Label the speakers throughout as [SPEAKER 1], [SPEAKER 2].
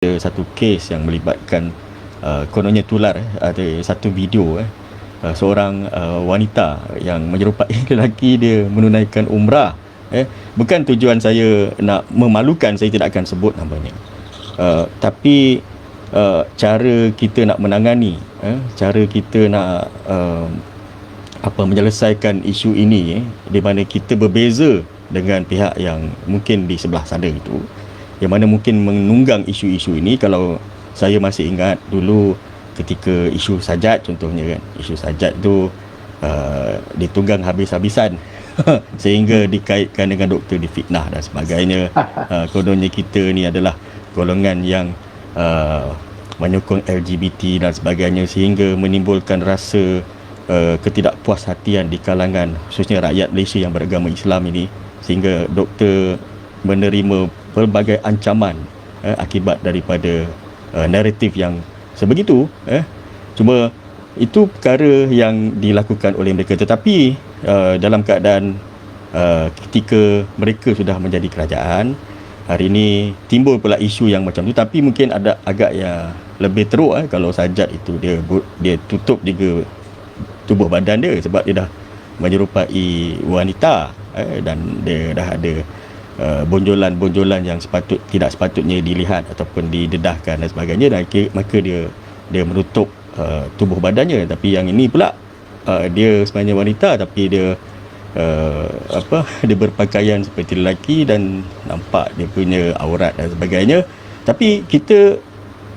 [SPEAKER 1] ada satu kes yang melibatkan kononnya tular ada satu video seorang wanita yang menyerupai lelaki dia menunaikan umrah. Bukan tujuan saya nak memalukan, saya tidak akan sebut namanya. Tapi cara kita nak menangani, cara kita nak menyelesaikan isu ini, di mana kita berbeza dengan pihak yang mungkin di sebelah sana itu, yang mana mungkin menunggang isu-isu ini. Kalau saya masih ingat dulu ketika isu sajat contohnya kan, isu sajat tu ditunggang habis-habisan sehingga dikaitkan dengan doktor difitnah dan sebagainya. Kononnya kita ni adalah golongan yang menyokong LGBT dan sebagainya, sehingga menimbulkan rasa ketidakpuashatian di kalangan khususnya rakyat Malaysia yang beragama Islam ini, sehingga doktor menerima pelbagai ancaman akibat daripada naratif yang sebegitu. Cuma itu perkara yang dilakukan oleh mereka, tetapi dalam keadaan ketika mereka sudah menjadi kerajaan, hari ini timbul pula isu yang macam tu. Tapi mungkin ada agak ya lebih teruk kalau sajat itu dia tutup juga tubuh badan dia, sebab dia dah menyerupai wanita dan dia dah ada bonjolan-bonjolan yang tidak sepatutnya dilihat ataupun didedahkan dan sebagainya, dan maka dia menutup tubuh badannya. Tapi yang ini pula dia sebenarnya wanita, tapi dia dia berpakaian seperti lelaki dan nampak dia punya aurat dan sebagainya. Tapi kita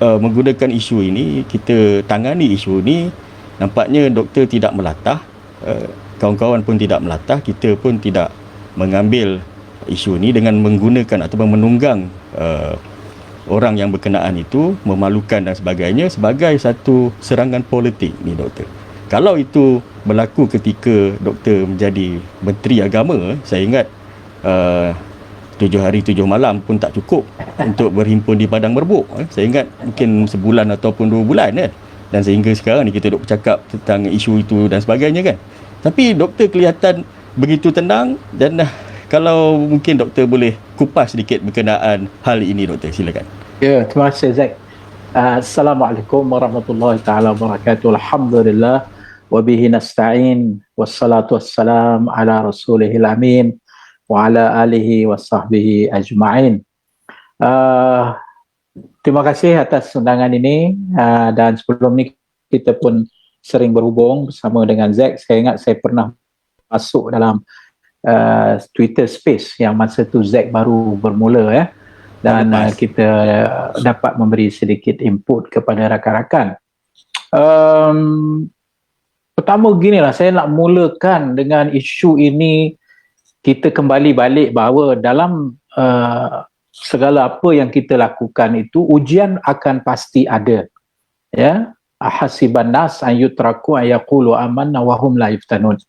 [SPEAKER 1] menggunakan isu ini, kita tangani isu ini, nampaknya doktor tidak melatah, kawan-kawan pun tidak melatah, kita pun tidak mengambil isu ini dengan menggunakan atau menunggang orang yang berkenaan itu, memalukan dan sebagainya sebagai satu serangan politik ni doktor. Kalau itu berlaku ketika doktor menjadi Menteri Agama, saya ingat 7 hari 7 malam pun tak cukup untuk berhimpun di Padang Merbuk. Saya ingat mungkin sebulan ataupun 2 bulan kan. Dan sehingga sekarang ni kita duk bercakap tentang isu itu dan sebagainya kan. Tapi doktor kelihatan begitu tenang, dan kalau mungkin doktor boleh kupas sedikit berkenaan hal ini doktor, silakan.
[SPEAKER 2] Ya, terima kasih Zack. Assalamualaikum warahmatullahi taala wabarakatuh. Alhamdulillah wa bihi nasta'in wassalatu wassalam ala rasulihil amin wa ala alihi wasahbihi ajma'in. Terima kasih atas undangan ini, dan sebelum ni kita pun sering berhubung bersama dengan Zack. Saya ingat saya pernah masuk dalam Twitter Space yang masa tu Zack baru bermula dan kita dapat memberi sedikit input kepada rakan-rakan. Pertama ginilah, saya nak mulakan dengan isu ini. Kita kembali balik bahawa dalam segala apa yang kita lakukan itu, ujian akan pasti ada. Ya, ahasiban nas an yutraku an yaqulu amanna wa hum la yuftanun.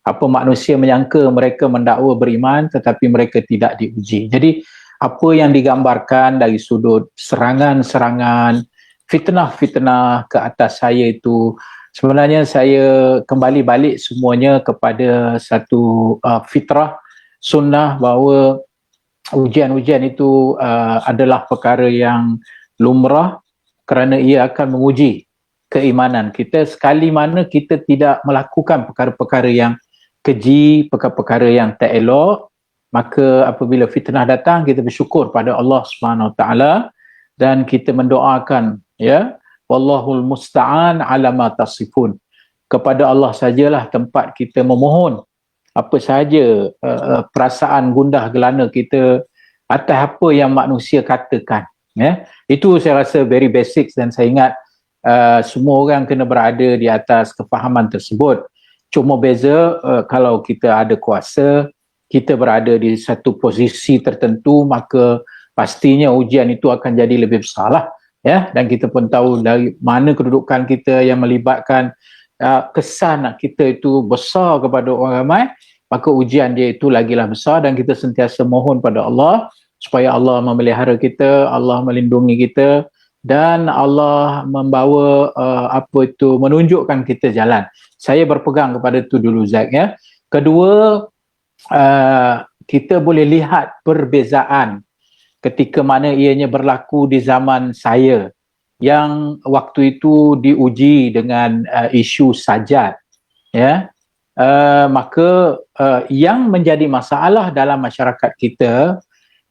[SPEAKER 2] Apa manusia menyangka mereka mendakwa beriman tetapi mereka tidak diuji. Jadi apa yang digambarkan dari sudut serangan-serangan, fitnah-fitnah ke atas saya itu, sebenarnya saya kembali balik semuanya kepada satu fitrah sunnah, bahawa ujian-ujian itu adalah perkara yang lumrah kerana ia akan menguji keimanan kita. Sekali mana kita tidak melakukan perkara-perkara yang keji, perkara-perkara yang tak elok, maka apabila fitnah datang, kita bersyukur pada Allah Subhanahu Wa Taala dan kita mendoakan, ya, wallahul musta'an ala ma tasifun. Kepada Allah sajalah tempat kita memohon apa sahaja perasaan gundah gelana kita atas apa yang manusia katakan. Itu saya rasa very basic, dan saya ingat semua orang kena berada di atas kefahaman tersebut. Cuma beza kalau kita ada kuasa, kita berada di satu posisi tertentu, maka pastinya ujian itu akan jadi lebih besar lah. Dan kita pun tahu dari mana kedudukan kita yang melibatkan kesan kita itu besar kepada orang ramai, maka ujian dia itu lagilah besar. Dan kita sentiasa mohon pada Allah supaya Allah memelihara kita, Allah melindungi kita, dan Allah membawa menunjukkan kita jalan. Saya berpegang kepada itu dulu Zack. Kedua, kita boleh lihat perbezaan ketika mana ianya berlaku di zaman saya, yang waktu itu diuji dengan isu sajat, ya. Maka yang menjadi masalah dalam masyarakat kita,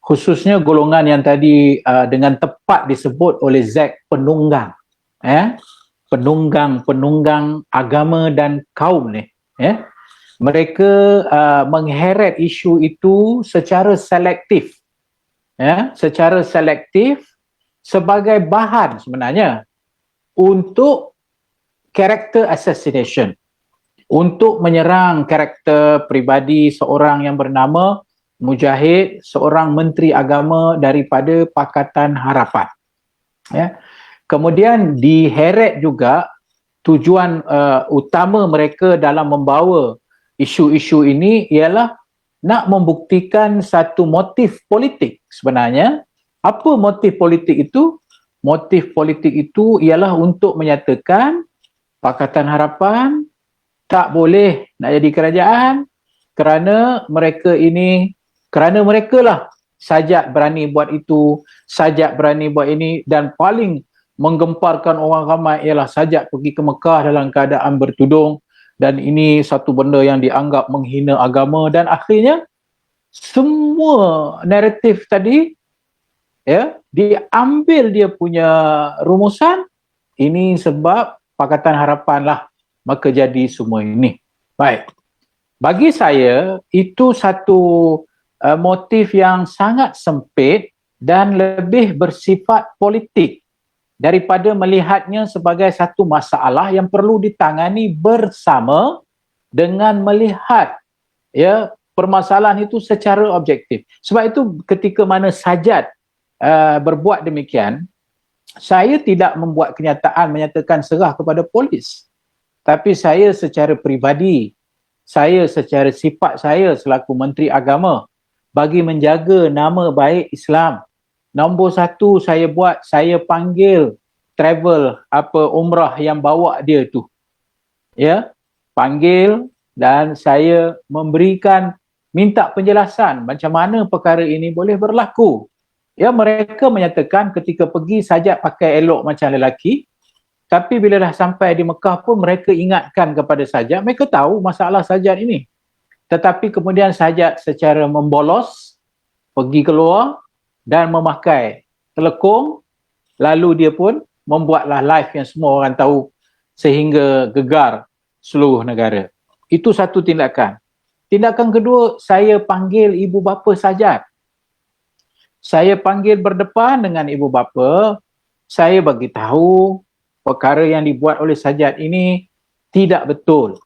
[SPEAKER 2] khususnya golongan yang tadi dengan tepat disebut oleh Zack penunggang, ya, penunggang agama dan kaum ni, ya, mereka mengheret isu itu secara selektif, ya, secara selektif sebagai bahan sebenarnya untuk character assassination, untuk menyerang karakter peribadi seorang yang bernama Mujahid, seorang menteri agama daripada Pakatan Harapan, ya. Kemudian diheret juga tujuan utama mereka dalam membawa isu-isu ini ialah nak membuktikan satu motif politik sebenarnya. Apa motif politik itu? Motif politik itu ialah untuk menyatakan Pakatan Harapan tak boleh nak jadi kerajaan kerana mereka lah Sajat berani buat itu, Sajat berani buat ini, dan paling menggemparkan orang ramai ialah Sajat pergi ke Mekah dalam keadaan bertudung, dan ini satu benda yang dianggap menghina agama. Dan akhirnya semua naratif tadi, ya, diambil dia punya rumusan, ini sebab Pakatan Harapan lah maka jadi semua ini. Baik, bagi saya itu satu motif yang sangat sempit dan lebih bersifat politik daripada melihatnya sebagai satu masalah yang perlu ditangani bersama dengan melihat, ya, permasalahan itu secara objektif. Sebab itu ketika mana Sajat berbuat demikian, saya tidak membuat kenyataan menyatakan serah kepada polis, tapi saya secara peribadi, saya secara sifat saya selaku Menteri Agama, bagi menjaga nama baik Islam, nombor satu saya buat, saya panggil travel umrah yang bawa dia tu, ya, panggil, dan saya minta penjelasan macam mana perkara ini boleh berlaku. Ya, mereka menyatakan ketika pergi Sajat pakai elok macam lelaki, tapi bila dah sampai di Mekah pun mereka ingatkan kepada Sajat, mereka tahu masalah Sajat ini. Tetapi kemudian Sajat secara membolos pergi keluar dan memakai telekung, lalu dia pun membuatlah live yang semua orang tahu sehingga gegar seluruh negara. Itu satu tindakan. Tindakan kedua, saya panggil ibu bapa Sajat. Saya panggil berdepan dengan ibu bapa, saya bagi tahu perkara yang dibuat oleh Sajat ini tidak betul.